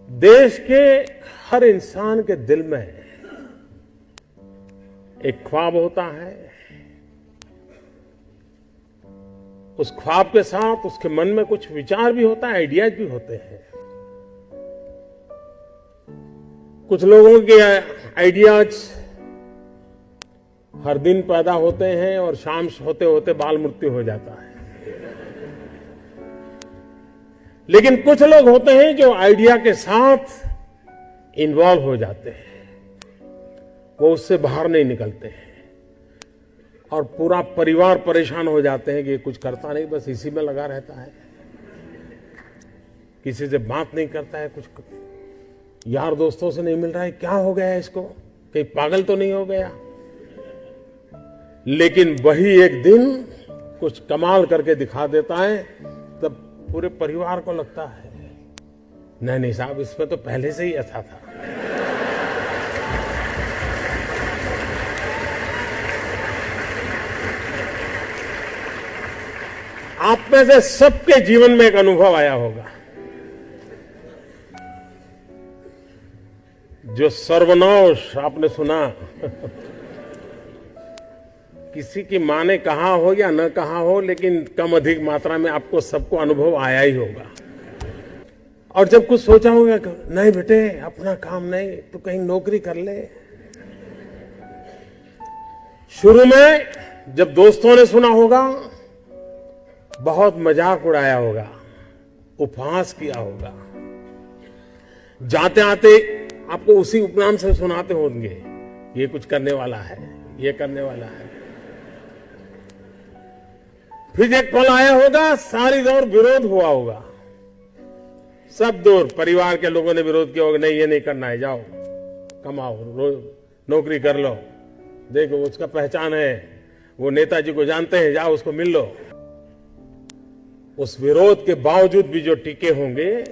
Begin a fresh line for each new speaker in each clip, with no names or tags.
देश के हर इंसान के दिल में एक ख्वाब होता है। उस ख्वाब के साथ उसके मन में कुछ विचार भी होता है, आइडियाज भी होते हैं। कुछ लोगों के आइडियाज हर दिन पैदा होते हैं और शाम होते होते बाल मृत्यु हो जाता है। लेकिन कुछ लोग होते हैं जो आइडिया के साथ इन्वॉल्व हो जाते हैं, वो उससे बाहर नहीं निकलते हैं और पूरा परिवार परेशान हो जाते हैं कि ये कुछ करता नहीं, बस इसी में लगा रहता है, किसी से बात नहीं करता है, कुछ यार दोस्तों से नहीं मिल रहा है, क्या हो गया है इसको, कहीं पागल तो नहीं हो गया। लेकिन वही एक दिन कुछ कमाल करके दिखा देता है, तब पूरे परिवार को लगता है नहीं साहब, इसमें तो पहले से ही ऐसा था। आप में से सबके जीवन में एक अनुभव आया होगा, जो सर्वनाश आपने सुना किसी की मां ने कहा हो या न कहा हो, लेकिन कम अधिक मात्रा में आपको सबको अनुभव आया ही होगा। और जब कुछ सोचा होगा, नहीं बेटे अपना काम नहीं, तो कहीं नौकरी कर ले। शुरू में जब दोस्तों ने सुना होगा, बहुत मजाक उड़ाया होगा, उपहास किया होगा, जाते आते आपको उसी उपनाम से सुनाते होंगे, ये कुछ करने वाला है, ये करने वाला है। फिर एक पल आया होगा, सारी दौर विरोध हुआ होगा, सब दूर परिवार के लोगों ने विरोध किया होगा, नहीं ये नहीं करना है, जाओ कमाओ, नौकरी कर लो, देखो उसका पहचान है, वो नेताजी को जानते हैं, जाओ उसको मिल लो। उस विरोध के बावजूद भी जो टिके होंगे,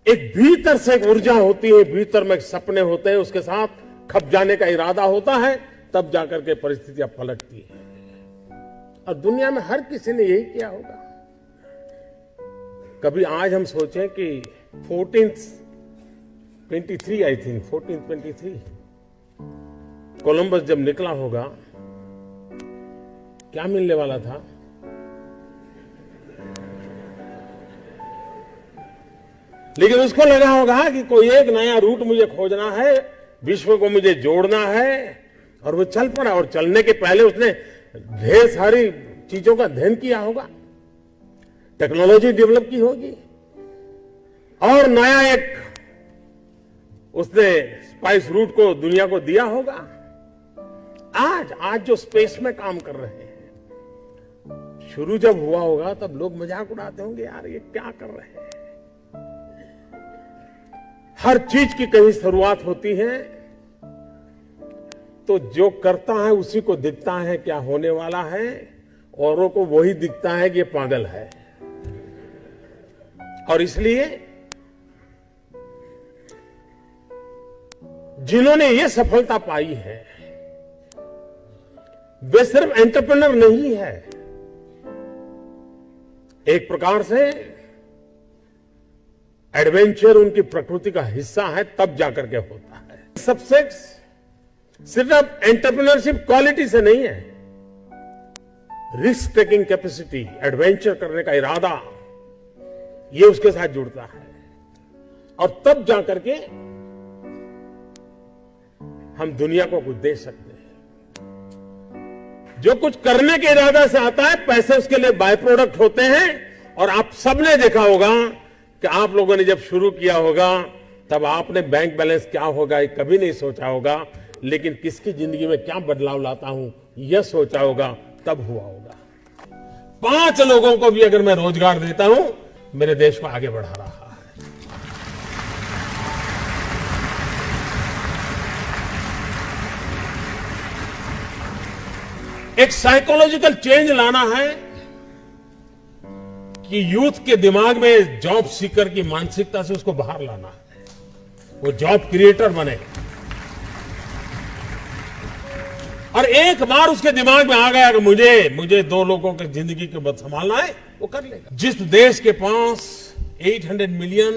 एक भीतर से एक ऊर्जा होती है, भीतर में सपने होते हैं, उसके साथ खप जाने का इरादा होता है, तब जाकर के परिस्थितियां पलटती है। और दुनिया में हर किसी ने यही किया होगा। कभी आज हम सोचें कि 1423 आई थिंक 1423 कोलंबस जब निकला होगा, क्या मिलने वाला था? लेकिन उसको लगा होगा कि कोई एक नया रूट मुझे खोजना है, विश्व को मुझे जोड़ना है, और वो चल पड़ा। और चलने के पहले उसने ढेर सारी चीजों का अध्ययन किया होगा, टेक्नोलॉजी डेवलप की होगी, और नया एक उसने स्पाइस रूट को दुनिया को दिया होगा। आज जो स्पेस में काम कर रहे हैं, शुरू जब हुआ होगा तब लोग मजाक उड़ाते होंगे, यार ये क्या कर रहे हैं। हर चीज की कहीं शुरुआत होती है, तो जो करता है उसी को दिखता है क्या होने वाला है, औरों को वही दिखता है कि ये पागल है। और इसलिए जिन्होंने ये सफलता पाई है, वे सिर्फ एंटरप्रेन्योर नहीं है, एक प्रकार से एडवेंचर उनकी प्रकृति का हिस्सा है, तब जाकर के होता है। सक्सेस सिर्फ एंटरप्रेन्योरशिप क्वालिटी से नहीं है, रिस्क टेकिंग कैपेसिटी, एडवेंचर करने का इरादा, ये उसके साथ जुड़ता है। और तब जाकर के हम दुनिया को कुछ दे सकते हैं। जो कुछ करने के इरादा से आता है, पैसे उसके लिए बाय प्रोडक्ट होते हैं। और आप सबने देखा होगा कि आप लोगों ने जब शुरू किया होगा, तब आपने बैंक बैलेंस क्या होगा ये कभी नहीं सोचा होगा, लेकिन किसकी जिंदगी में क्या बदलाव लाता हूं यह सोचा होगा, तब हुआ होगा। 5 लोगों को भी अगर मैं रोजगार देता हूं, मेरे देश को आगे बढ़ा रहा है। एक साइकोलॉजिकल चेंज लाना है कि यूथ के दिमाग में जॉब सीकर की मानसिकता से उसको बाहर लाना है, वो जॉब क्रिएटर बने। और एक बार उसके दिमाग में आ गया कि मुझे 2 लोगों की जिंदगी को बस संभालना है, वो कर लेगा। जिस देश के पास 800 मिलियन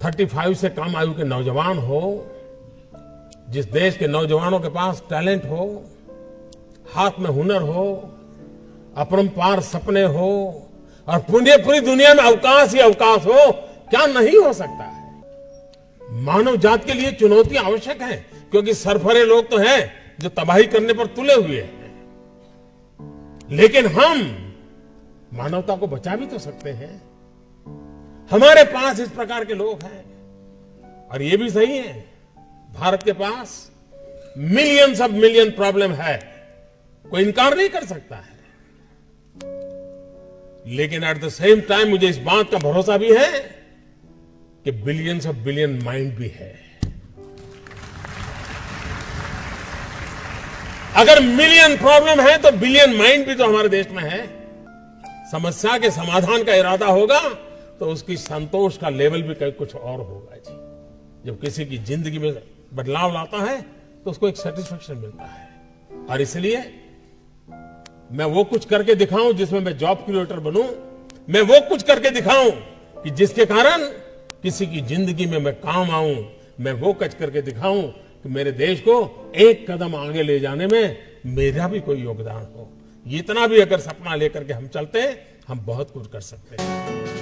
35 से कम आयु के नौजवान हो, जिस देश के नौजवानों के पास टैलेंट हो, हाथ में हुनर हो, अपरंपार सपने हो और पूरी दुनिया में अवकाश ही अवकाश हो, क्या नहीं हो सकता है। मानव जात के लिए चुनौतियां आवश्यक हैं, क्योंकि सरफरे लोग तो हैं जो तबाही करने पर तुले हुए हैं, लेकिन हम मानवता को बचा भी तो सकते हैं। हमारे पास इस प्रकार के लोग हैं और ये भी सही है, भारत के पास मिलियंस ऑफ मिलियन प्रॉब्लम है, कोई इनकार नहीं कर सकता है। लेकिन एट द सेम टाइम मुझे इस बात का भरोसा भी है कि बिलियंस ऑफ बिलियन माइंड भी है। अगर मिलियन प्रॉब्लम है तो बिलियन माइंड भी तो हमारे देश में है। समस्या के समाधान का इरादा होगा तो उसकी संतोष का लेवल भी कहीं कुछ और होगा जी। जब किसी की जिंदगी में बदलाव लाता है तो उसको एक सेटिस्फेक्शन मिलता है। और इसलिए मैं वो कुछ करके दिखाऊं जिसमें मैं जॉब क्रिएटर बनूं, मैं वो कुछ करके दिखाऊं कि जिसके कारण किसी की जिंदगी में मैं काम आऊं, मैं वो कुछ करके दिखाऊं कि मेरे देश को एक कदम आगे ले जाने में मेरा भी कोई योगदान हो। इतना भी अगर सपना लेकर के हम चलते हैं, हम बहुत कुछ कर सकते हैं।